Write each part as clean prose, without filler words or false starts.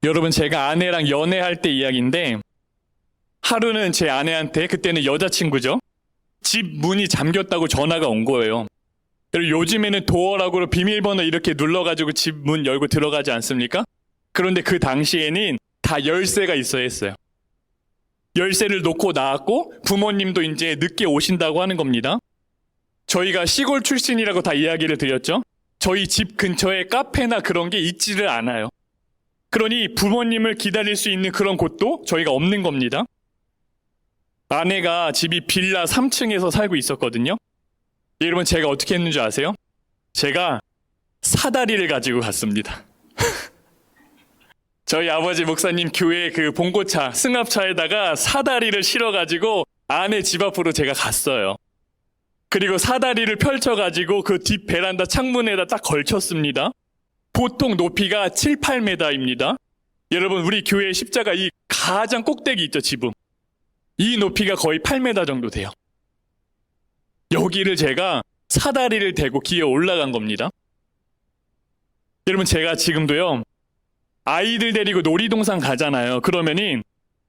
여러분, 제가 아내랑 연애할 때 이야기인데, 하루는 제 아내한테, 그때는 여자친구죠, 집 문이 잠겼다고 전화가 온 거예요. 그리고 요즘에는 도어락으로 비밀번호 이렇게 눌러가지고 집 문 열고 들어가지 않습니까? 그런데 그 당시에는 다 열쇠가 있어야 했어요. 열쇠를 놓고 나왔고 부모님도 이제 늦게 오신다고 하는 겁니다. 저희가 시골 출신이라고 다 이야기를 드렸죠. 저희 집 근처에 카페나 그런 게 있지를 않아요. 그러니 부모님을 기다릴 수 있는 그런 곳도 저희가 없는 겁니다. 아내가 집이 빌라 3층에서 살고 있었거든요. 여러분, 제가 어떻게 했는지 아세요? 제가 사다리를 가지고 갔습니다. 저희 아버지 목사님 교회 그 봉고차, 승합차에다가 사다리를 실어가지고 아내 집 앞으로 제가 갔어요. 그리고 사다리를 펼쳐가지고 그 뒷 베란다 창문에다 딱 걸쳤습니다. 보통 높이가 7, 8m입니다. 여러분, 우리 교회 십자가 이 가장 꼭대기 있죠, 지붕. 이 높이가 거의 8m 정도 돼요. 여기를 제가 사다리를 대고 기어 올라간 겁니다. 여러분, 제가 지금도요, 아이들 데리고 놀이동산 가잖아요. 그러면은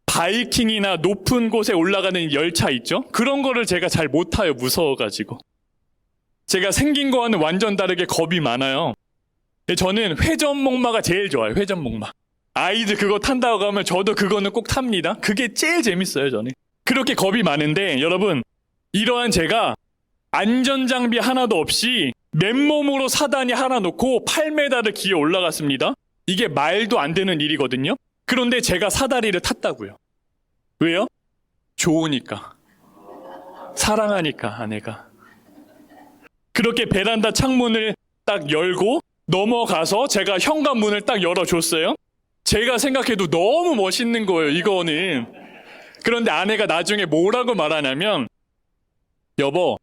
바이킹이나 높은 곳에 올라가는 열차 있죠? 그런 거를 제가 잘 못 타요. 무서워가지고. 제가 생긴 거와는 완전 다르게 겁이 많아요. 저는 회전목마가 제일 좋아요. 회전목마. 아이들 그거 탄다고 하면 저도 그거는 꼭 탑니다. 그게 제일 재밌어요, 저는. 그렇게 겁이 많은데 여러분, 이러한 제가 안전장비 하나도 없이 맨몸으로 사다리 하나 놓고 8m를 기어 올라갔습니다. 이게 말도 안 되는 일이거든요. 그런데 제가 사다리를 탔다고요. 왜요? 좋으니까. 사랑하니까, 아내가. 그렇게 베란다 창문을 딱 열고 넘어가서 제가 현관문을 딱 열어줬어요. 제가 생각해도 너무 멋있는 거예요, 이거는. 그런데 아내가 나중에 뭐라고 말하냐면, 여보,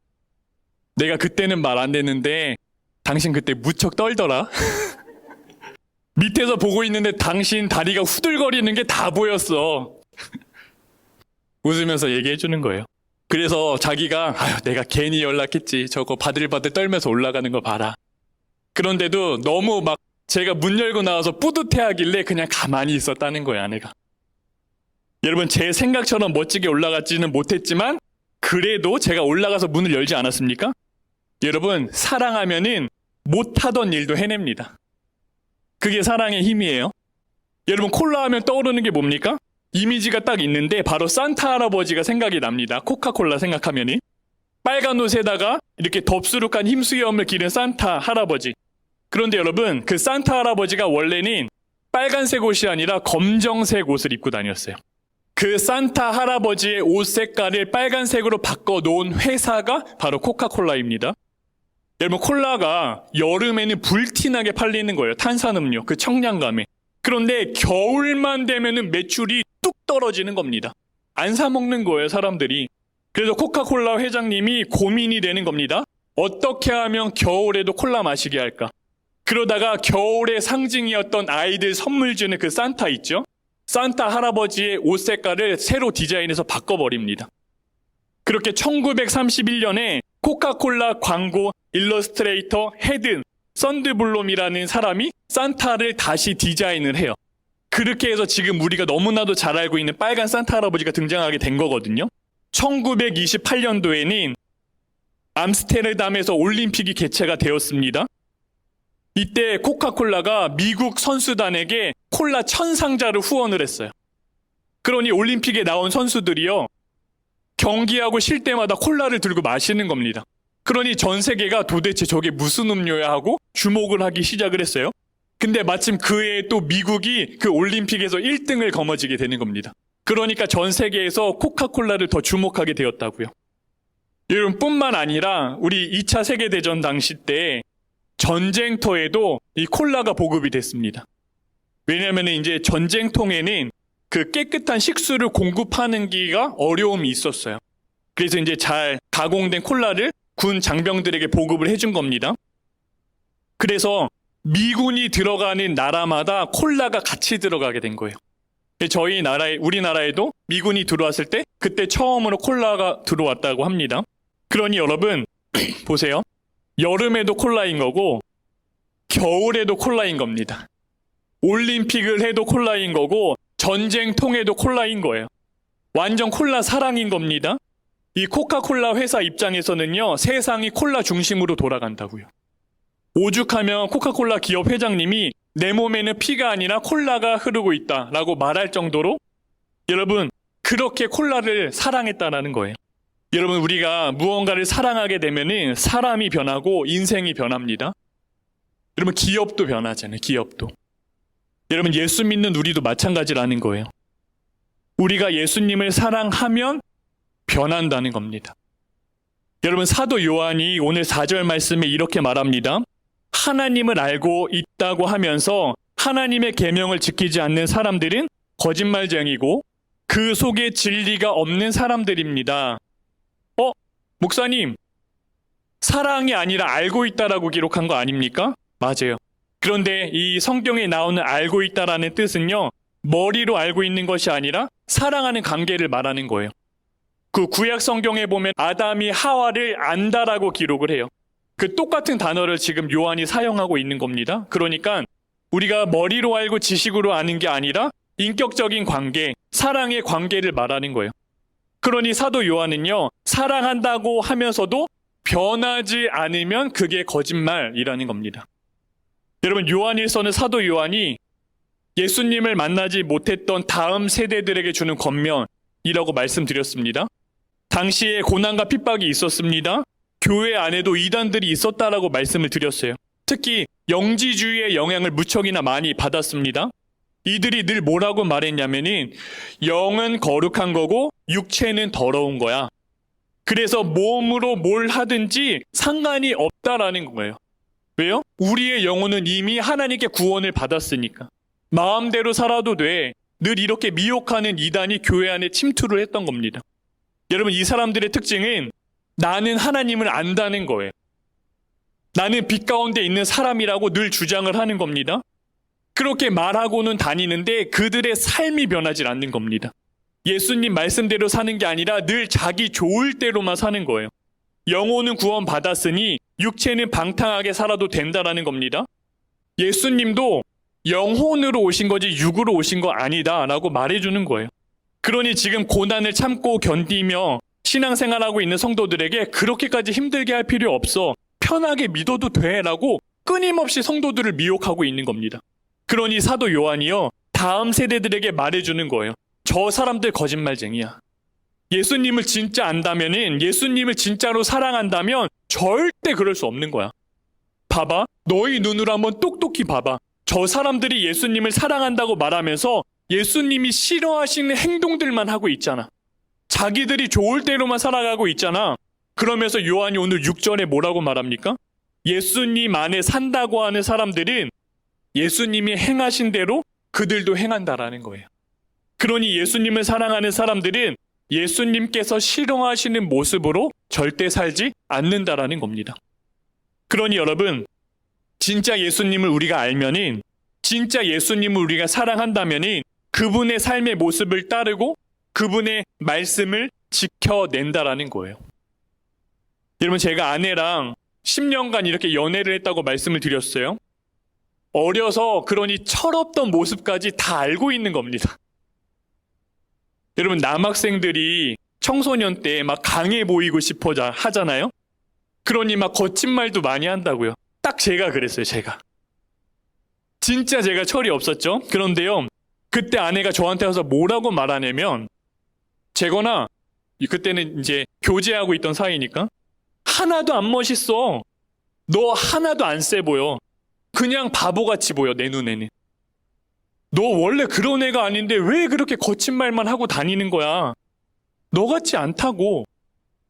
내가 그때는 말 안 됐는데 당신 그때 무척 떨더라. 밑에서 보고 있는데 당신 다리가 후들거리는 게 다 보였어. 웃으면서 얘기해 주는 거예요. 그래서 자기가 내가 괜히 연락했지. 저거 바들바들 떨면서 올라가는 거 봐라. 그런데도 너무 막 제가 문 열고 나와서 뿌듯해하길래 그냥 가만히 있었다는 거예요, 아내가. 여러분, 제 생각처럼 멋지게 올라갔지는 못했지만 그래도 제가 올라가서 문을 열지 않았습니까? 여러분, 사랑하면은 못하던 일도 해냅니다. 그게 사랑의 힘이에요. 여러분, 콜라 하면 떠오르는 게 뭡니까? 이미지가 딱 있는데 바로 산타 할아버지가 생각이 납니다. 코카콜라 생각하면은. 빨간 옷에다가 이렇게 덥수룩한 힘수염을 기른 산타 할아버지. 그런데 여러분, 그 산타 할아버지가 원래는 빨간색 옷이 아니라 검정색 옷을 입고 다녔어요. 그 산타 할아버지의 옷 색깔을 빨간색으로 바꿔놓은 회사가 바로 코카콜라입니다. 여러분, 콜라가 여름에는 불티나게 팔리는 거예요. 탄산음료, 그 청량감에. 그런데 겨울만 되면은 매출이 뚝 떨어지는 겁니다. 안 사 먹는 거예요, 사람들이. 그래서 코카콜라 회장님이 고민이 되는 겁니다. 어떻게 하면 겨울에도 콜라 마시게 할까? 그러다가 겨울의 상징이었던 아이들 선물 주는 그 산타 있죠? 산타 할아버지의 옷 색깔을 새로 디자인해서 바꿔버립니다. 그렇게 1931년에 코카콜라 광고 일러스트레이터 헤든 썬드블롬이라는 사람이 산타를 다시 디자인을 해요. 그렇게 해서 지금 우리가 너무나도 잘 알고 있는 빨간 산타 할아버지가 등장하게 된 거거든요. 1928년도에는 암스테르담에서 올림픽이 개최가 되었습니다. 이때 코카콜라가 미국 선수단에게 콜라 1000상자를 후원을 했어요. 그러니 올림픽에 나온 선수들이요, 경기하고 쉴 때마다 콜라를 들고 마시는 겁니다. 그러니 전 세계가 도대체 저게 무슨 음료야 하고 주목을 하기 시작을 했어요. 근데 마침 그 해에 또 미국이 그 올림픽에서 1등을 거머쥐게 되는 겁니다. 그러니까 전 세계에서 코카콜라를 더 주목하게 되었다고요. 여러분, 뿐만 아니라 우리 2차 세계대전 당시 때 전쟁터에도 이 콜라가 보급이 됐습니다. 왜냐하면 이제 전쟁통에는 그 깨끗한 식수를 공급하는 기가 어려움이 있었어요. 그래서 이제 잘 가공된 콜라를 군 장병들에게 보급을 해준 겁니다. 그래서 미군이 들어가는 나라마다 콜라가 같이 들어가게 된 거예요. 저희 우리나라에도 미군이 들어왔을 때 그때 처음으로 콜라가 들어왔다고 합니다. 그러니 여러분, 보세요. 여름에도 콜라인 거고 겨울에도 콜라인 겁니다. 올림픽을 해도 콜라인 거고 전쟁통해도 콜라인 거예요. 완전 콜라 사랑인 겁니다. 이 코카콜라 회사 입장에서는요, 세상이 콜라 중심으로 돌아간다고요. 오죽하면 코카콜라 기업 회장님이 내 몸에는 피가 아니라 콜라가 흐르고 있다라고 말할 정도로 여러분 그렇게 콜라를 사랑했다라는 거예요. 여러분 우리가 무언가를 사랑하게 되면은 사람이 변하고 인생이 변합니다. 여러분 기업도 변하잖아요. 기업도. 여러분 예수 믿는 우리도 마찬가지라는 거예요. 우리가 예수님을 사랑하면 변한다는 겁니다. 여러분 사도 요한이 오늘 4절 말씀에 이렇게 말합니다. 하나님을 알고 있다고 하면서 하나님의 계명을 지키지 않는 사람들은 거짓말쟁이고 그 속에 진리가 없는 사람들입니다. 목사님, 사랑이 아니라 알고 있다라고 기록한 거 아닙니까? 맞아요. 그런데 이 성경에 나오는 알고 있다라는 뜻은요, 머리로 알고 있는 것이 아니라 사랑하는 관계를 말하는 거예요. 그 구약 성경에 보면 아담이 하와를 안다라고 기록을 해요. 그 똑같은 단어를 지금 요한이 사용하고 있는 겁니다. 그러니까 우리가 머리로 알고 지식으로 아는 게 아니라 인격적인 관계, 사랑의 관계를 말하는 거예요. 그러니 사도 요한은요, 사랑한다고 하면서도 변하지 않으면 그게 거짓말이라는 겁니다. 여러분 요한일서는 사도 요한이 예수님을 만나지 못했던 다음 세대들에게 주는 권면이라고 말씀드렸습니다. 당시에 고난과 핍박이 있었습니다. 교회 안에도 이단들이 있었다라고 말씀을 드렸어요. 특히 영지주의의 영향을 무척이나 많이 받았습니다. 이들이 늘 뭐라고 말했냐면은 영은 거룩한 거고 육체는 더러운 거야. 그래서 몸으로 뭘 하든지 상관이 없다라는 거예요. 왜요? 우리의 영혼은 이미 하나님께 구원을 받았으니까. 마음대로 살아도 돼. 늘 이렇게 미혹하는 이단이 교회 안에 침투를 했던 겁니다. 여러분 이 사람들의 특징은 나는 하나님을 안다는 거예요. 나는 빛 가운데 있는 사람이라고 늘 주장을 하는 겁니다. 그렇게 말하고는 다니는데 그들의 삶이 변하지 않는 겁니다. 예수님 말씀대로 사는 게 아니라 늘 자기 좋을 대로만 사는 거예요. 영혼은 구원 받았으니 육체는 방탕하게 살아도 된다라는 겁니다. 예수님도 영혼으로 오신 거지 육으로 오신 거 아니다라고 말해주는 거예요. 그러니 지금 고난을 참고 견디며 신앙생활하고 있는 성도들에게 그렇게까지 힘들게 할 필요 없어. 편하게 믿어도 돼 라고 끊임없이 성도들을 미혹하고 있는 겁니다. 그러니 사도 요한이요, 다음 세대들에게 말해주는 거예요. 저 사람들 거짓말쟁이야. 예수님을 진짜 안다면은, 예수님을 진짜로 사랑한다면 절대 그럴 수 없는 거야. 봐봐, 너희 눈으로 한번 똑똑히 봐봐. 저 사람들이 예수님을 사랑한다고 말하면서 예수님이 싫어하시는 행동들만 하고 있잖아. 자기들이 좋을 대로만 살아가고 있잖아. 그러면서 요한이 오늘 6절에 뭐라고 말합니까? 예수님 안에 산다고 하는 사람들은 예수님이 행하신 대로 그들도 행한다라는 거예요. 그러니 예수님을 사랑하는 사람들은 예수님께서 싫어하시는 모습으로 절대 살지 않는다라는 겁니다. 그러니 여러분, 진짜 예수님을 우리가 알면은, 진짜 예수님을 우리가 사랑한다면은 그분의 삶의 모습을 따르고 그분의 말씀을 지켜낸다라는 거예요. 여러분, 제가 아내랑 10년간 이렇게 연애를 했다고 말씀을 드렸어요. 어려서 그러니 철없던 모습까지 다 알고 있는 겁니다. 여러분, 남학생들이 청소년 때 막 강해 보이고 싶어 하잖아요. 그러니 막 거친 말도 많이 한다고요. 딱 제가 그랬어요, 제가. 진짜 제가 철이 없었죠. 그런데요, 그때 아내가 저한테 와서 뭐라고 말하냐면, 제거나 그때는 이제 교제하고 있던 사이니까, 하나도 안 멋있어. 너 하나도 안 세 보여. 그냥 바보같이 보여, 내 눈에는. 너 원래 그런 애가 아닌데 왜 그렇게 거친 말만 하고 다니는 거야? 너 같지 않다고.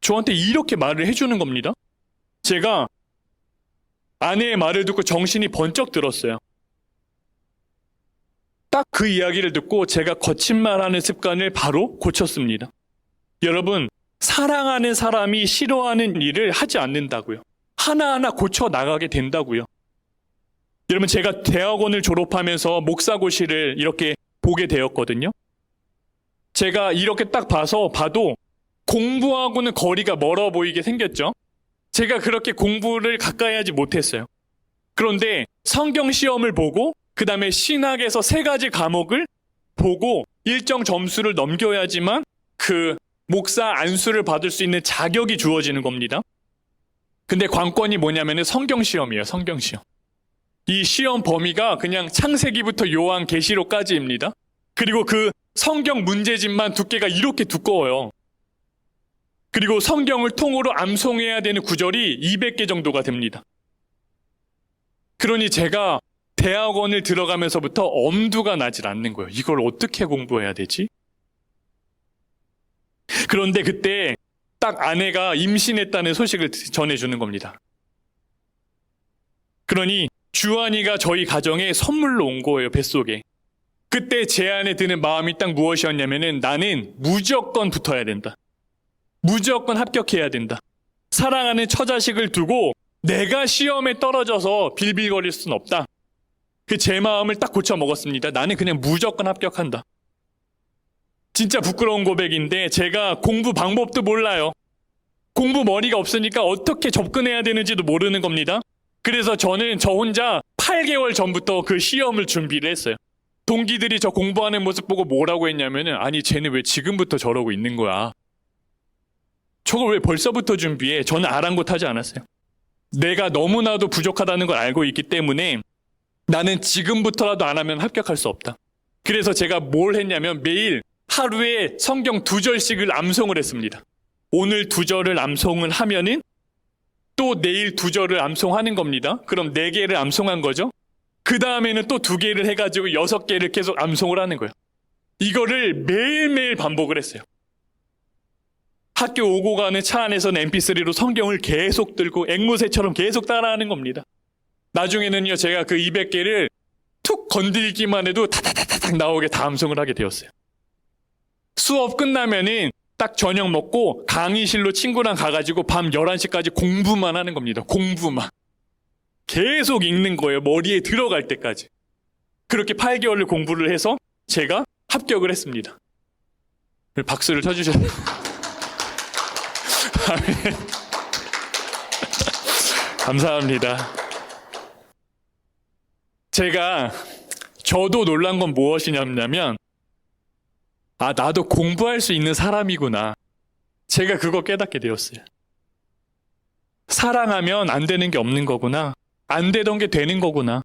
저한테 이렇게 말을 해주는 겁니다. 제가 아내의 말을 듣고 정신이 번쩍 들었어요. 딱 그 이야기를 듣고 제가 거친 말하는 습관을 바로 고쳤습니다. 여러분, 사랑하는 사람이 싫어하는 일을 하지 않는다고요. 하나하나 고쳐 나가게 된다고요. 여러분, 제가 대학원을 졸업하면서 목사고시를 이렇게 보게 되었거든요. 제가 이렇게 딱 봐도 공부하고는 거리가 멀어 보이게 생겼죠. 제가 그렇게 공부를 가까이 하지 못했어요. 그런데 성경 시험을 보고 그 다음에 신학에서 3가지 과목을 보고 일정 점수를 넘겨야지만 그 목사 안수를 받을 수 있는 자격이 주어지는 겁니다. 근데 관건이 뭐냐면은 성경시험이에요. 성경시험. 이 시험 범위가 그냥 창세기부터 요한계시록까지입니다. 그리고 그 성경 문제집만 두께가 이렇게 두꺼워요. 그리고 성경을 통으로 암송해야 되는 구절이 200개 정도가 됩니다. 그러니 제가 대학원을 들어가면서부터 엄두가 나질 않는 거예요. 이걸 어떻게 공부해야 되지? 그런데 그때 딱 아내가 임신했다는 소식을 전해주는 겁니다. 그러니 주한이가 저희 가정에 선물로 온 거예요, 뱃속에. 그때 제 안에 드는 마음이 딱 무엇이었냐면은 나는 무조건 붙어야 된다. 무조건 합격해야 된다. 사랑하는 처자식을 두고 내가 시험에 떨어져서 빌빌거릴 순 없다. 그 제 마음을 딱 고쳐 먹었습니다. 나는 그냥 무조건 합격한다. 진짜 부끄러운 고백인데 제가 공부 방법도 몰라요. 공부 머리가 없으니까 어떻게 접근해야 되는지도 모르는 겁니다. 그래서 저는 저 혼자 8개월 전부터 그 시험을 준비를 했어요. 동기들이 저 공부하는 모습 보고 뭐라고 했냐면은 아니 쟤는 왜 지금부터 저러고 있는 거야. 저걸 왜 벌써부터 준비해? 저는 아랑곳하지 않았어요. 내가 너무나도 부족하다는 걸 알고 있기 때문에 나는 지금부터라도 안 하면 합격할 수 없다. 그래서 제가 뭘 했냐면 매일 하루에 성경 2절씩을 암송을 했습니다. 오늘 2절을 암송을 하면은 또 내일 2절을 암송하는 겁니다. 그럼 4개를 암송한 거죠. 그 다음에는 또 2개를 해가지고 6개를 계속 암송을 하는 거예요. 이거를 매일매일 반복을 했어요. 학교 오고 가는 차 안에서는 mp3로 성경을 계속 들고 앵무새처럼 계속 따라하는 겁니다. 나중에는요 제가 그 200개를 툭 건들기만 해도 타타타타닥 나오게 다 암송을 하게 되었어요. 수업 끝나면은 딱 저녁 먹고 강의실로 친구랑 가가지고 밤 11시까지 공부만 하는 겁니다. 공부만. 계속 읽는 거예요. 머리에 들어갈 때까지. 그렇게 8개월을 공부를 해서 제가 합격을 했습니다. 박수를 쳐주셔야 돼요. 감사합니다. 저도 놀란 건 무엇이냐면 아, 나도 공부할 수 있는 사람이구나. 제가 그거 깨닫게 되었어요. 사랑하면 안 되는 게 없는 거구나. 안 되던 게 되는 거구나.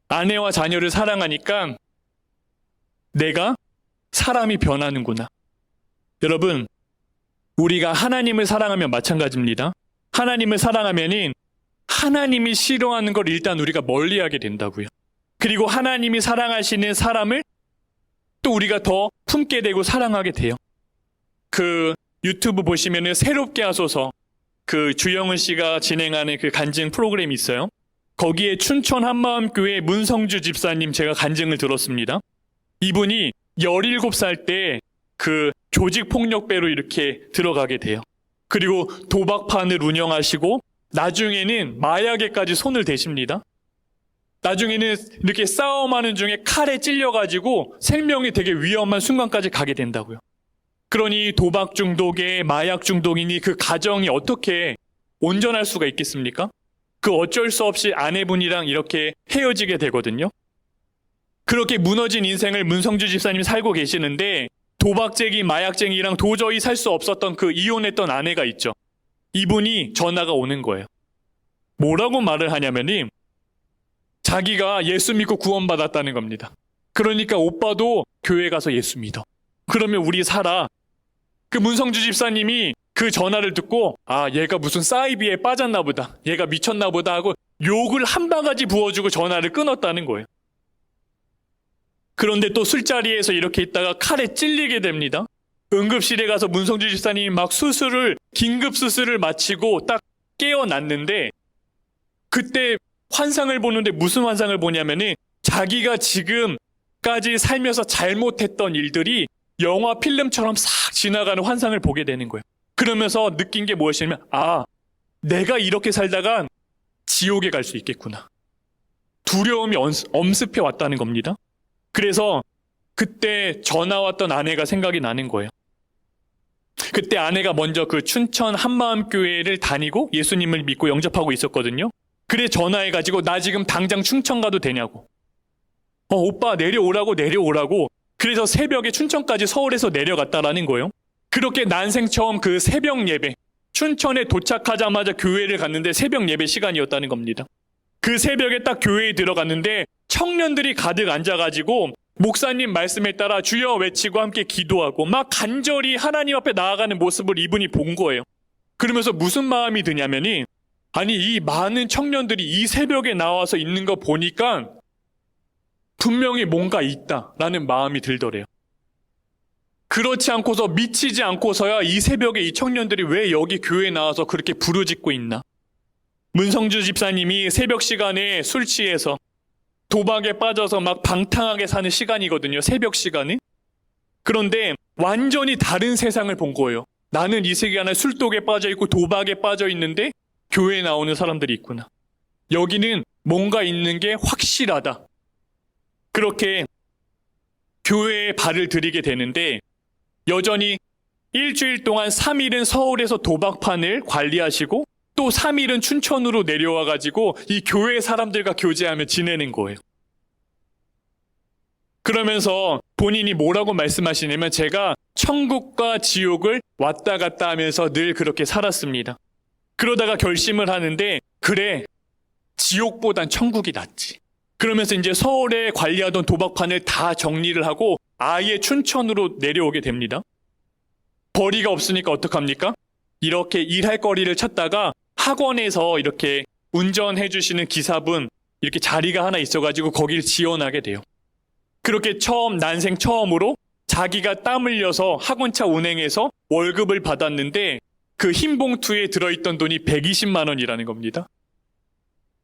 아내와 자녀를 사랑하니까 내가 사람이 변하는구나. 여러분, 우리가 하나님을 사랑하면 마찬가지입니다. 하나님을 사랑하면은 하나님이 싫어하는 걸 일단 우리가 멀리하게 된다고요. 그리고 하나님이 사랑하시는 사람을 또 우리가 더 품게 되고 사랑하게 돼요. 그 유튜브 보시면은 새롭게 하소서 그 주영은 씨가 진행하는 그 간증 프로그램이 있어요. 거기에 춘천 한마음교회 문성주 집사님 제가 간증을 들었습니다. 이분이 17살 때 그 조직폭력배로 이렇게 들어가게 돼요. 그리고 도박판을 운영하시고 나중에는 마약에까지 손을 대십니다. 나중에는 이렇게 싸움하는 중에 칼에 찔려가지고 생명이 되게 위험한 순간까지 가게 된다고요. 그러니 도박 중독에 마약 중독이니 그 가정이 어떻게 온전할 수가 있겠습니까? 그 어쩔 수 없이 아내분이랑 이렇게 헤어지게 되거든요. 그렇게 무너진 인생을 문성주 집사님이 살고 계시는데 도박쟁이, 마약쟁이랑 도저히 살 수 없었던 그 이혼했던 아내가 있죠. 이분이 전화가 오는 거예요. 뭐라고 말을 하냐면은 자기가 예수 믿고 구원받았다는 겁니다. 그러니까 오빠도 교회 가서 예수 믿어. 그러면 우리 살아. 그 문성주 집사님이 그 전화를 듣고 아, 얘가 무슨 사이비에 빠졌나 보다. 얘가 미쳤나 보다 하고 욕을 한 바가지 부어주고 전화를 끊었다는 거예요. 그런데 또 술자리에서 이렇게 있다가 칼에 찔리게 됩니다. 응급실에 가서 문성주 집사님이 막 긴급 수술을 마치고 딱 깨어났는데 그때 환상을 보는데 무슨 환상을 보냐면은 자기가 지금까지 살면서 잘못했던 일들이 영화 필름처럼 싹 지나가는 환상을 보게 되는 거예요. 그러면서 느낀 게 무엇이냐면 아, 내가 이렇게 살다간 지옥에 갈 수 있겠구나. 두려움이 엄습해 왔다는 겁니다. 그래서 그때 전화 왔던 아내가 생각이 나는 거예요. 그때 아내가 먼저 그 춘천 한마음교회를 다니고 예수님을 믿고 영접하고 있었거든요. 그래 전화해가지고 나 지금 당장 춘천 가도 되냐고. 오빠 내려오라고. 그래서 새벽에 춘천까지 서울에서 내려갔다라는 거예요. 그렇게 난생 처음 그 새벽 예배, 춘천에 도착하자마자 교회를 갔는데 새벽 예배 시간이었다는 겁니다. 그 새벽에 딱 교회에 들어갔는데 청년들이 가득 앉아가지고 목사님 말씀에 따라 주여 외치고 함께 기도하고 막 간절히 하나님 앞에 나아가는 모습을 이분이 본 거예요. 그러면서 무슨 마음이 드냐면이, 아니 이 많은 청년들이 이 새벽에 나와서 있는 거 보니까 분명히 뭔가 있다라는 마음이 들더래요. 그렇지 않고서 미치지 않고서야 이 새벽에 이 청년들이 왜 여기 교회에 나와서 그렇게 부르짖고 있나. 문성주 집사님이 새벽 시간에 술 취해서 도박에 빠져서 막 방탕하게 사는 시간이거든요. 새벽 시간에. 그런데 완전히 다른 세상을 본 거예요. 나는 이 시간에 술독에 빠져 있고 도박에 빠져 있는데 교회에 나오는 사람들이 있구나. 여기는 뭔가 있는 게 확실하다. 그렇게 교회에 발을 들이게 되는데 여전히 일주일 동안 3일은 서울에서 도박판을 관리하시고 또 3일은 춘천으로 내려와가지고 이 교회 사람들과 교제하며 지내는 거예요. 그러면서 본인이 뭐라고 말씀하시냐면, 제가 천국과 지옥을 왔다 갔다 하면서 늘 그렇게 살았습니다. 그러다가 결심을 하는데, 그래, 지옥보단 천국이 낫지. 그러면서 이제 서울에 관리하던 도박판을 다 정리를 하고 아예 춘천으로 내려오게 됩니다. 벌이가 없으니까 어떡합니까? 이렇게 일할 거리를 찾다가 학원에서 이렇게 운전해 주시는 기사분 이렇게 자리가 하나 있어가지고 거기를 지원하게 돼요. 그렇게 난생 처음으로 자기가 땀 흘려서 학원차 운행해서 월급을 받았는데 그 흰 봉투에 들어있던 돈이 120만 원이라는 겁니다.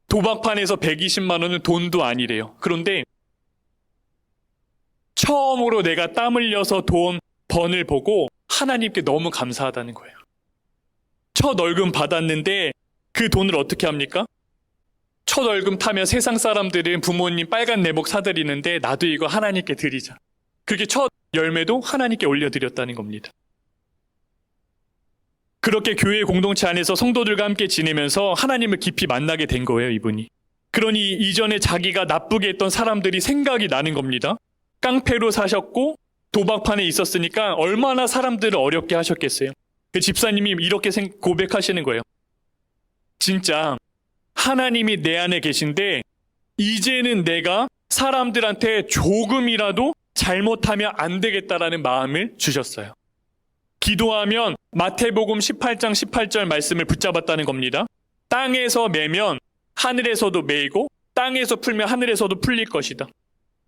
도박판에서 120만 원은 돈도 아니래요. 그런데 처음으로 내가 땀 흘려서 돈 번을 보고 하나님께 너무 감사하다는 거예요. 첫 월급 받았는데 그 돈을 어떻게 합니까? 첫 월급 타면 세상 사람들은 부모님 빨간 내복 사드리는데 나도 이거 하나님께 드리자. 그렇게 첫 열매도 하나님께 올려드렸다는 겁니다. 그렇게 교회 공동체 안에서 성도들과 함께 지내면서 하나님을 깊이 만나게 된 거예요, 이분이. 그러니 이전에 자기가 나쁘게 했던 사람들이 생각이 나는 겁니다. 깡패로 사셨고 도박판에 있었으니까 얼마나 사람들을 어렵게 하셨겠어요. 그 집사님이 이렇게 고백하시는 거예요. 진짜 하나님이 내 안에 계신데 이제는 내가 사람들한테 조금이라도 잘못하면 안 되겠다라는 마음을 주셨어요. 기도하면 마태복음 18장 18절 말씀을 붙잡았다는 겁니다. 땅에서 매면 하늘에서도 매이고 땅에서 풀면 하늘에서도 풀릴 것이다.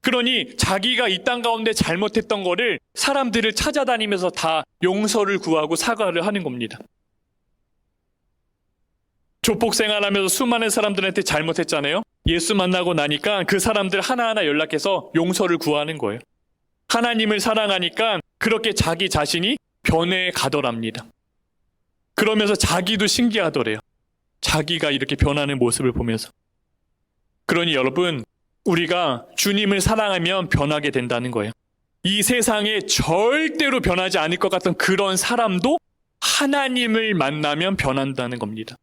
그러니 자기가 이 땅 가운데 잘못했던 거를 사람들을 찾아다니면서 다 용서를 구하고 사과를 하는 겁니다. 조폭 생활하면서 수많은 사람들한테 잘못했잖아요. 예수 만나고 나니까 그 사람들 하나하나 연락해서 용서를 구하는 거예요. 하나님을 사랑하니까 그렇게 자기 자신이 변해 가더랍니다. 그러면서 자기도 신기하더래요. 자기가 이렇게 변하는 모습을 보면서. 그러니 여러분, 우리가 주님을 사랑하면 변하게 된다는 거예요. 이 세상에 절대로 변하지 않을 것 같은 그런 사람도 하나님을 만나면 변한다는 겁니다.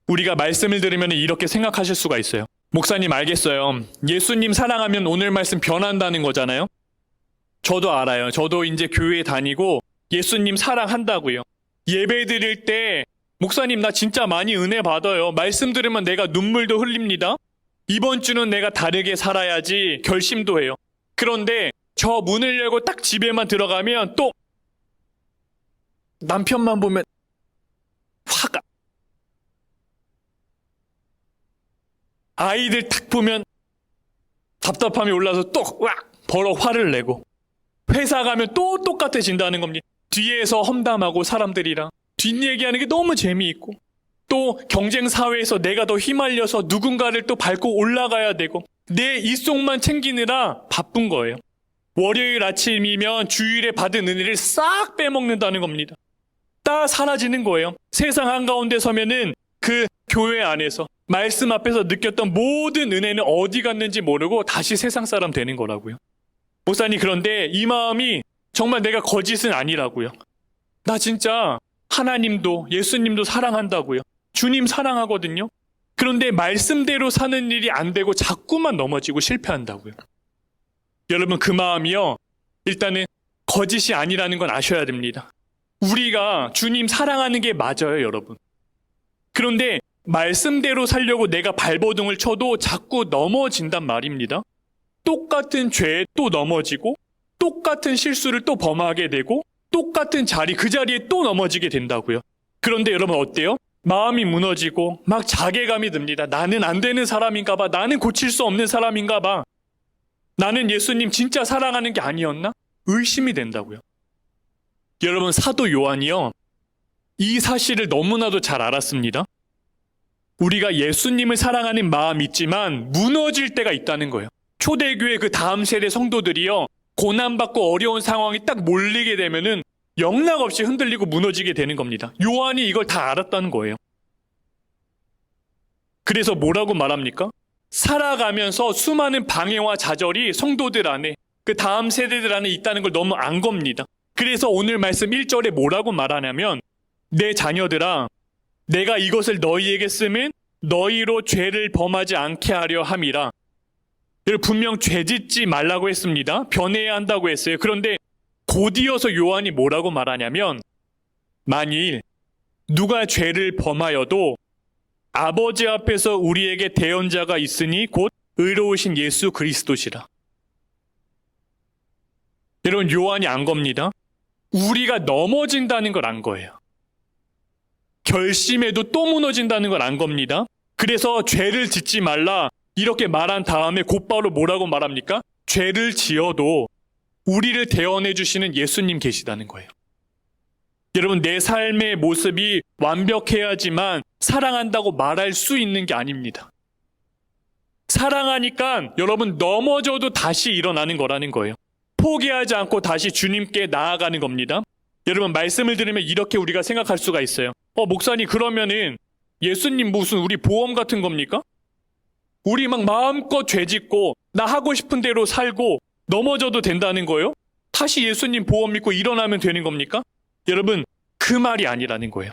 우리가 말씀을 들으면 이렇게 생각하실 수가 있어요. 목사님 알겠어요. 예수님 사랑하면 오늘 말씀 변한다는 거잖아요. 저도 알아요. 저도 이제 교회 다니고 예수님 사랑한다고요. 예배 드릴 때 목사님 나 진짜 많이 은혜 받아요. 말씀 들으면 내가 눈물도 흘립니다. 이번 주는 내가 다르게 살아야지 결심도 해요. 그런데 저 문을 열고 딱 집에만 들어가면 또 남편만 보면 화가, 아이들 딱 보면 답답함이 올라서 또 버럭 화를 내고, 회사 가면 또 똑같아진다는 겁니다. 뒤에서 험담하고 사람들이랑 뒷얘기하는 게 너무 재미있고, 또 경쟁 사회에서 내가 더 휘말려서 누군가를 또 밟고 올라가야 되고 내 입속만 챙기느라 바쁜 거예요. 월요일 아침이면 주일에 받은 은혜를 싹 빼먹는다는 겁니다. 다 사라지는 거예요. 세상 한가운데 서면은 그 교회 안에서 말씀 앞에서 느꼈던 모든 은혜는 어디 갔는지 모르고 다시 세상 사람 되는 거라고요. 목사님, 그런데 이 마음이 정말 내가 거짓은 아니라고요. 나 진짜 하나님도 예수님도 사랑한다고요. 주님 사랑하거든요. 그런데 말씀대로 사는 일이 안 되고 자꾸만 넘어지고 실패한다고요. 여러분, 그 마음이요, 일단은 거짓이 아니라는 건 아셔야 됩니다. 우리가 주님 사랑하는 게 맞아요, 여러분. 그런데 말씀대로 살려고 내가 발버둥을 쳐도 자꾸 넘어진단 말입니다. 똑같은 죄에 또 넘어지고, 똑같은 실수를 또 범하게 되고, 똑같은 자리, 그 자리에 또 넘어지게 된다고요. 그런데 여러분 어때요? 마음이 무너지고 막 자괴감이 듭니다. 나는 안 되는 사람인가 봐. 나는 고칠 수 없는 사람인가 봐. 나는 예수님 진짜 사랑하는 게 아니었나? 의심이 된다고요. 여러분, 사도 요한이요, 이 사실을 너무나도 잘 알았습니다. 우리가 예수님을 사랑하는 마음이 있지만 무너질 때가 있다는 거예요. 초대교회 그 다음 세대 성도들이요, 고난받고 어려운 상황이 딱 몰리게 되면은 영락없이 흔들리고 무너지게 되는 겁니다. 요한이 이걸 다 알았다는 거예요. 그래서 뭐라고 말합니까? 살아가면서 수많은 방해와 좌절이 성도들 안에, 그 다음 세대들 안에 있다는 걸 너무 안 겁니다. 그래서 오늘 말씀 1절에 뭐라고 말하냐면, 내 자녀들아, 내가 이것을 너희에게 쓰면 너희로 죄를 범하지 않게 하려 함이라. 분명 죄 짓지 말라고 했습니다. 변해야 한다고 했어요. 그런데 곧이어서 요한이 뭐라고 말하냐면, 만일 누가 죄를 범하여도 아버지 앞에서 우리에게 대언자가 있으니 곧 의로우신 예수 그리스도시라. 여러분, 요한이 안 겁니다. 우리가 넘어진다는 걸 안 거예요. 결심해도 또 무너진다는 걸 안 겁니다. 그래서 죄를 짓지 말라 이렇게 말한 다음에 곧바로 뭐라고 말합니까? 죄를 지어도 우리를 대언해 주시는 예수님 계시다는 거예요. 여러분, 내 삶의 모습이 완벽해야지만 사랑한다고 말할 수 있는 게 아닙니다. 사랑하니까 여러분 넘어져도 다시 일어나는 거라는 거예요. 포기하지 않고 다시 주님께 나아가는 겁니다. 여러분, 말씀을 들으면 이렇게 우리가 생각할 수가 있어요. 목사님, 그러면은 예수님 무슨 우리 보험 같은 겁니까? 우리 막 마음껏 죄짓고 나 하고 싶은 대로 살고 넘어져도 된다는 거예요? 다시 예수님 보험 믿고 일어나면 되는 겁니까? 여러분, 그 말이 아니라는 거예요.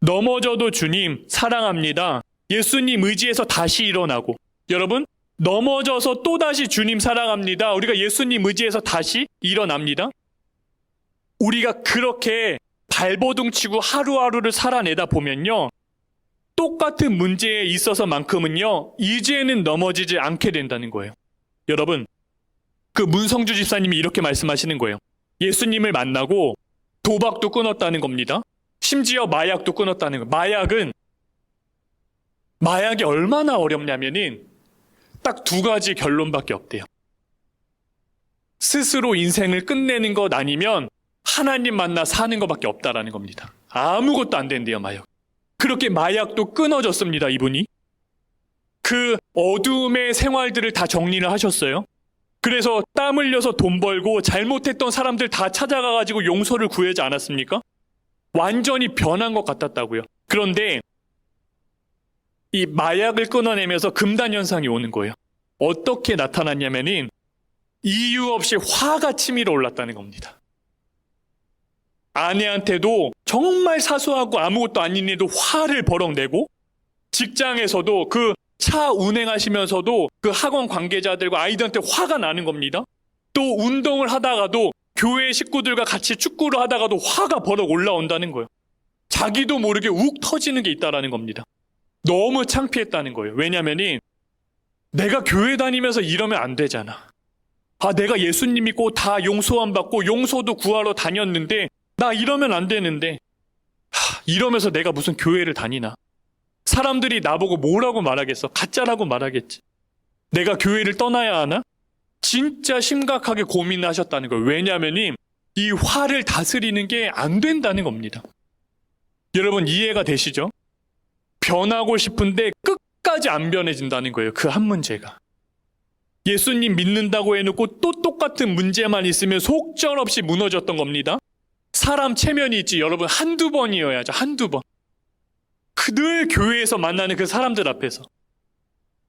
넘어져도 주님 사랑합니다. 예수님 의지해서 다시 일어나고, 여러분, 넘어져서 또다시 주님 사랑합니다. 우리가 예수님 의지해서 다시 일어납니다. 우리가 그렇게 발버둥 치고 하루하루를 살아내다 보면요, 똑같은 문제에 있어서만큼은요, 이제는 넘어지지 않게 된다는 거예요. 여러분, 그 문성주 집사님이 이렇게 말씀하시는 거예요. 예수님을 만나고 도박도 끊었다는 겁니다. 심지어 마약도 끊었다는 거예요. 마약이 얼마나 어렵냐면은 딱 두 가지 결론밖에 없대요. 스스로 인생을 끝내는 것 아니면 하나님 만나 사는 것밖에 없다라는 겁니다. 아무것도 안 된대요, 마약. 그렇게 마약도 끊어졌습니다, 이분이. 그 어둠의 생활들을 다 정리를 하셨어요. 그래서 땀 흘려서 돈 벌고 잘못했던 사람들 다 찾아가가지고 용서를 구하지 않았습니까? 완전히 변한 것 같았다고요. 그런데 이 마약을 끊어내면서 금단 현상이 오는 거예요. 어떻게 나타났냐면은 이유 없이 화가 치밀어 올랐다는 겁니다. 아내한테도 정말 사소하고 아무것도 아닌 일도 화를 버럭 내고, 직장에서도 그 차 운행하시면서도 그 학원 관계자들과 아이들한테 화가 나는 겁니다. 또 운동을 하다가도 교회 식구들과 같이 축구를 하다가도 화가 버럭 올라온다는 거예요. 자기도 모르게 욱 터지는 게 있다라는 겁니다. 너무 창피했다는 거예요. 왜냐면은 내가 교회 다니면서 이러면 안 되잖아. 내가 예수님 믿고 다 용서함 받고 용서도 구하러 다녔는데 나 이러면 안 되는데, 이러면서 내가 무슨 교회를 다니나. 사람들이 나보고 뭐라고 말하겠어? 가짜라고 말하겠지. 내가 교회를 떠나야 하나? 진짜 심각하게 고민하셨다는 거예요. 왜냐면은 이 화를 다스리는 게 안 된다는 겁니다. 여러분, 이해가 되시죠? 변하고 싶은데 끝까지 안 변해진다는 거예요. 그 한 문제가. 예수님 믿는다고 해놓고 또 똑같은 문제만 있으면 속절없이 무너졌던 겁니다. 사람 체면이 있지, 여러분, 한두 번이어야죠. 한두 번. 늘 교회에서 만나는 그 사람들 앞에서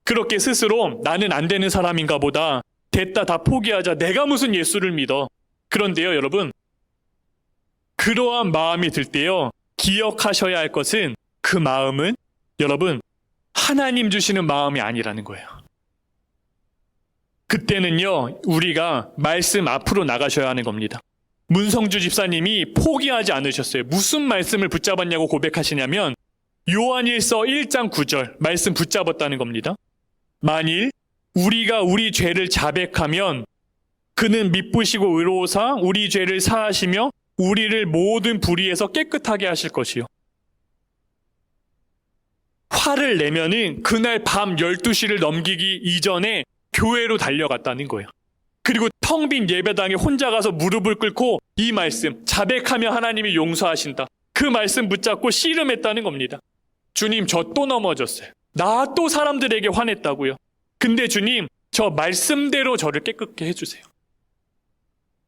그렇게 스스로 나는 안 되는 사람인가 보다, 됐다 다 포기하자, 내가 무슨 예수를 믿어. 그런데요, 여러분, 그러한 마음이 들 때요, 기억하셔야 할 것은, 그 마음은 여러분 하나님 주시는 마음이 아니라는 거예요. 그때는요, 우리가 말씀 앞으로 나가셔야 하는 겁니다. 문성주 집사님이 포기하지 않으셨어요. 무슨 말씀을 붙잡았냐고 고백하시냐면 요한일서 1장 9절 말씀 붙잡았다는 겁니다. 만일 우리가 우리 죄를 자백하면 그는 미쁘시고 의로우사 우리 죄를 사하시며 우리를 모든 불의에서 깨끗하게 하실 것이요. 화를 내면은 그날 밤 12시를 넘기기 이전에 교회로 달려갔다는 거예요. 그리고 텅 빈 예배당에 혼자 가서 무릎을 꿇고 이 말씀, 자백하며 하나님이 용서하신다. 그 말씀 붙잡고 씨름했다는 겁니다. 주님, 저 또 넘어졌어요. 나 또 사람들에게 화냈다고요. 근데 주님, 저 말씀대로 저를 깨끗게 해주세요.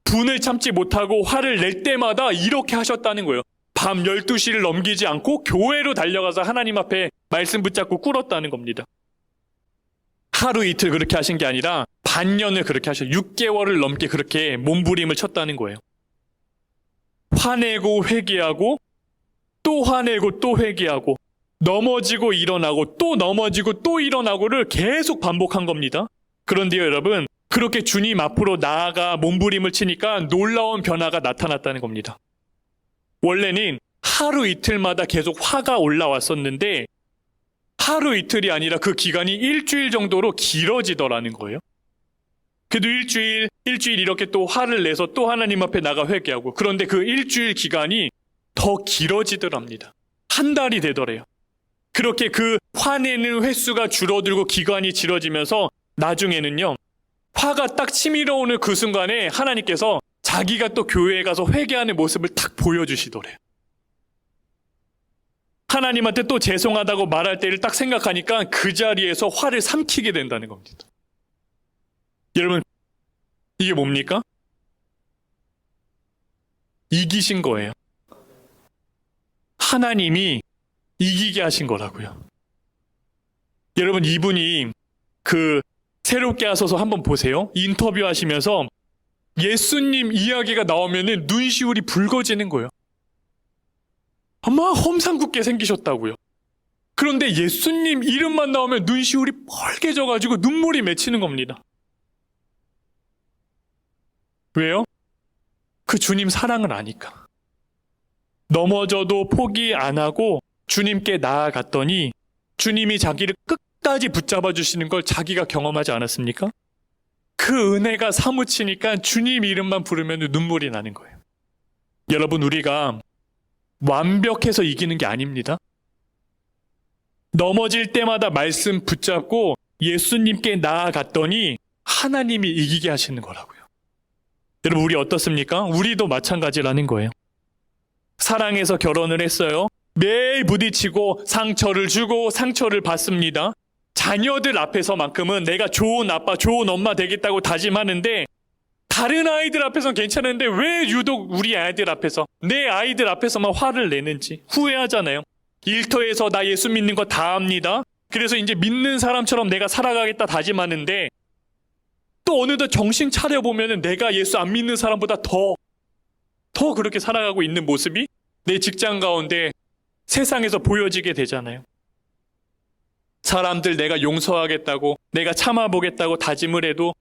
분을 참지 못하고 화를 낼 때마다 이렇게 하셨다는 거예요. 밤 12시를 넘기지 않고 교회로 달려가서 하나님 앞에 말씀 붙잡고 꿇었다는 겁니다. 하루 이틀 그렇게 하신 게 아니라 반년을 그렇게 하셨어요. 6개월을 넘게 그렇게 몸부림을 쳤다는 거예요. 화내고 회개하고 또 화내고 또 회개하고 넘어지고 일어나고 또 넘어지고 또 일어나고를 계속 반복한 겁니다. 그런데요, 여러분, 그렇게 주님 앞으로 나아가 몸부림을 치니까 놀라운 변화가 나타났다는 겁니다. 원래는 하루 이틀마다 계속 화가 올라왔었는데 하루 이틀이 아니라 그 기간이 일주일 정도로 길어지더라는 거예요. 그래도 일주일 이렇게 또 화를 내서 또 하나님 앞에 나가 회개하고, 그런데 그 일주일 기간이 더 길어지더랍니다. 한 달이 되더래요. 그렇게 그 화내는 횟수가 줄어들고 기간이 길어지면서 나중에는요, 화가 딱 치밀어 오는 그 순간에 하나님께서 자기가 또 교회에 가서 회개하는 모습을 딱 보여주시더래요. 하나님한테 또 죄송하다고 말할 때를 딱 생각하니까 그 자리에서 화를 삼키게 된다는 겁니다. 여러분, 이게 뭡니까? 이기신 거예요. 하나님이 이기게 하신 거라고요. 여러분, 이분이 새롭게 하셔서 한번 보세요. 인터뷰 하시면서 예수님 이야기가 나오면은 눈시울이 붉어지는 거예요. 아마 험상궂게 생기셨다고요. 그런데 예수님 이름만 나오면 눈시울이 뻘개져가지고 눈물이 맺히는 겁니다. 왜요? 그 주님 사랑을 아니까. 넘어져도 포기 안 하고 주님께 나아갔더니 주님이 자기를 끝까지 붙잡아 주시는 걸 자기가 경험하지 않았습니까? 그 은혜가 사무치니까 주님 이름만 부르면 눈물이 나는 거예요. 여러분, 우리가 완벽해서 이기는 게 아닙니다. 넘어질 때마다 말씀 붙잡고 예수님께 나아갔더니 하나님이 이기게 하시는 거라고요. 여러분, 우리 어떻습니까? 우리도 마찬가지라는 거예요. 사랑해서 결혼을 했어요. 매일 부딪히고 상처를 주고 상처를 받습니다. 자녀들 앞에서만큼은 내가 좋은 아빠, 좋은 엄마 되겠다고 다짐하는데 다른 아이들 앞에서는 괜찮은데 왜 유독 우리 아이들 앞에서, 내 아이들 앞에서만 화를 내는지 후회하잖아요. 일터에서 나 예수 믿는 거 다 압니다. 그래서 이제 믿는 사람처럼 내가 살아가겠다 다짐하는데 또 어느덧 정신 차려보면 내가 예수 안 믿는 사람보다 더 그렇게 살아가고 있는 모습이 내 직장 가운데 세상에서 보여지게 되잖아요. 사람들 내가 용서하겠다고, 내가 참아보겠다고 다짐을 해도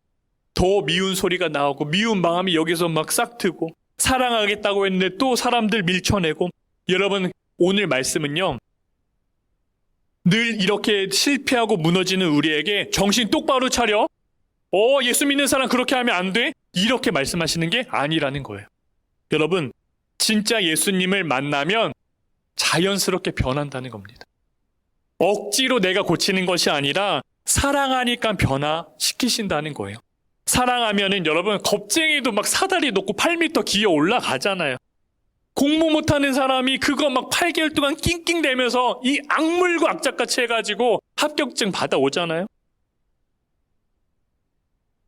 더 미운 소리가 나오고 미운 마음이 여기서 막 싹트고, 사랑하겠다고 했는데 또 사람들 밀쳐내고. 여러분, 오늘 말씀은요, 늘 이렇게 실패하고 무너지는 우리에게 정신 똑바로 차려, 예수 믿는 사람 그렇게 하면 안 돼, 이렇게 말씀하시는 게 아니라는 거예요. 여러분, 진짜 예수님을 만나면 자연스럽게 변한다는 겁니다. 억지로 내가 고치는 것이 아니라 사랑하니까 변화시키신다는 거예요. 사랑하면은 여러분, 겁쟁이도 막 사다리 놓고 8m 기어 올라가잖아요. 공부 못하는 사람이 그거 막 8개월 동안 낑낑대면서 이 악물고 악착같이 해가지고 합격증 받아오잖아요.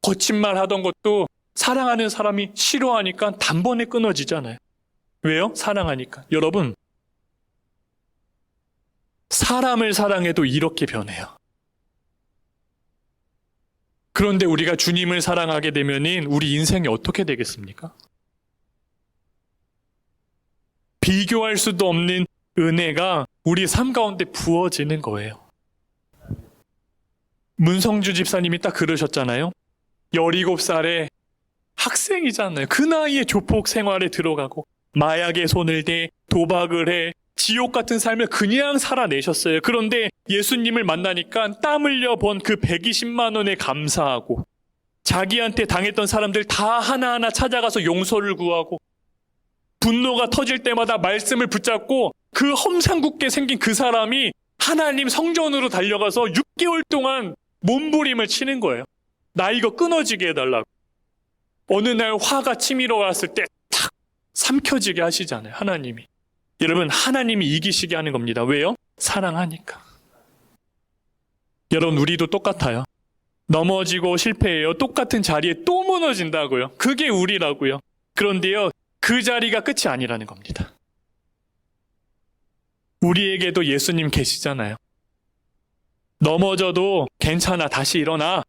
거짓말 하던 것도 사랑하는 사람이 싫어하니까 단번에 끊어지잖아요. 왜요? 사랑하니까. 여러분, 사람을 사랑해도 이렇게 변해요. 그런데 우리가 주님을 사랑하게 되면은 우리 인생이 어떻게 되겠습니까? 비교할 수도 없는 은혜가 우리 삶 가운데 부어지는 거예요. 문성주 집사님이 딱 그러셨잖아요. 17살에 학생이잖아요. 그 나이에 조폭 생활에 들어가고 마약에 손을 대, 도박을 해, 지옥 같은 삶을 그냥 살아내셨어요. 그런데 예수님을 만나니까 땀 흘려 번 그 120만 원에 감사하고 자기한테 당했던 사람들 다 하나하나 찾아가서 용서를 구하고 분노가 터질 때마다 말씀을 붙잡고 그 험상궂게 생긴 그 사람이 하나님 성전으로 달려가서 6개월 동안 몸부림을 치는 거예요. 나 이거 끊어지게 해달라고. 어느 날 화가 치밀어 왔을 때 탁 삼켜지게 하시잖아요. 하나님이. 여러분, 하나님이 이기시게 하는 겁니다. 왜요? 사랑하니까. 여러분, 우리도 똑같아요. 넘어지고 실패해요. 똑같은 자리에 또 무너진다고요. 그게 우리라고요. 그런데요, 그 자리가 끝이 아니라는 겁니다. 우리에게도 예수님 계시잖아요. 넘어져도 괜찮아, 다시 일어나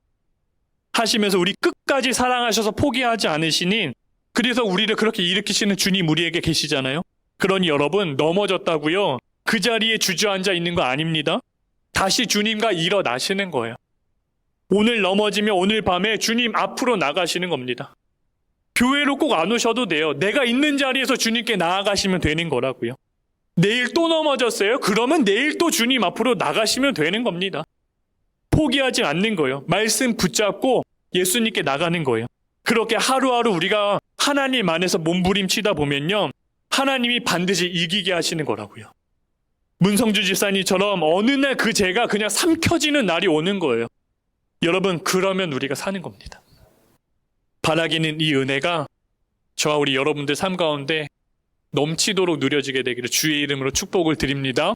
하시면서 우리 끝까지 사랑하셔서 포기하지 않으시니, 그래서 우리를 그렇게 일으키시는 주님 우리에게 계시잖아요. 그러니 여러분, 넘어졌다고요 그 자리에 주저앉아 있는 거 아닙니다. 다시 주님과 일어나시는 거예요. 오늘 넘어지면 오늘 밤에 주님 앞으로 나가시는 겁니다. 교회로 꼭 안 오셔도 돼요. 내가 있는 자리에서 주님께 나아가시면 되는 거라고요. 내일 또 넘어졌어요? 그러면 내일 또 주님 앞으로 나가시면 되는 겁니다. 포기하지 않는 거예요. 말씀 붙잡고 예수님께 나가는 거예요. 그렇게 하루하루 우리가 하나님 안에서 몸부림치다 보면요, 하나님이 반드시 이기게 하시는 거라고요. 문성주 집사님처럼 어느 날 그 죄가 그냥 삼켜지는 날이 오는 거예요. 여러분, 그러면 우리가 사는 겁니다. 바라기는 이 은혜가 저와 우리 여러분들 삶 가운데 넘치도록 누려지게 되기를 주의 이름으로 축복을 드립니다.